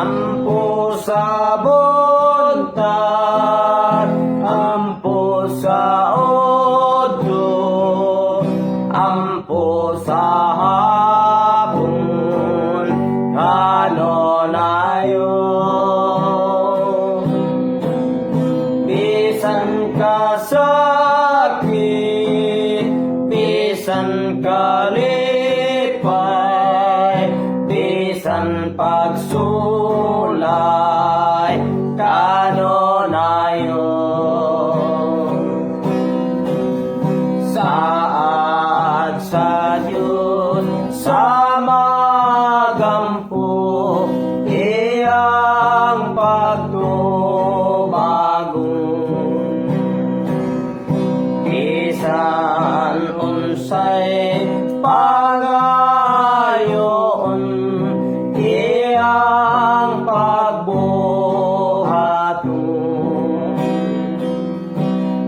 Ampo sa buntag, ampo sa udto, ampo sa hapon, kanonayo. Bisan kasakit, bisan kalipay, bisan pagsulay, kanonayo. Saad sa Diyos sa magampo, iyang pagtubagon. Bisan unsay pagayon, iyang pagbuhaton.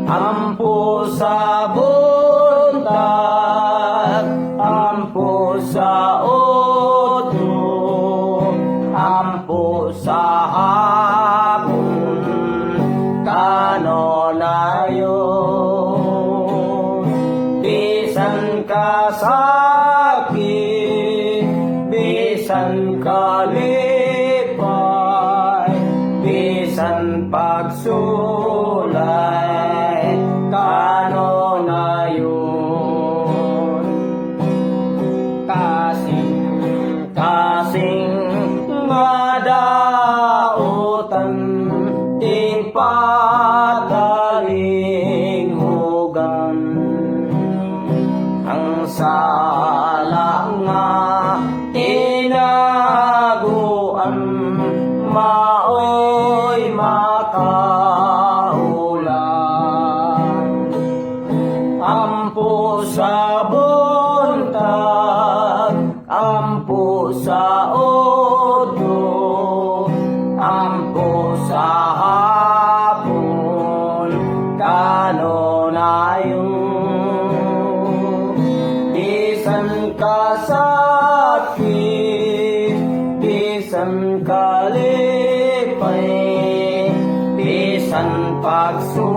Ampo sa buntag, ampo sa udto, ampo sa hapon, kanonayo. Bisan kasakit, bisan kalipay, bisan pagsulay, kanonayon. Kasing nga daotan, di patalinghugan. Ang sala nga tinaguan, maoy makaulan. Ampo sa buntag, ampo sa udto, ampo sa hapon, kanonayo. Bisan kasakit, bisan kalipay, bisan pagsulay,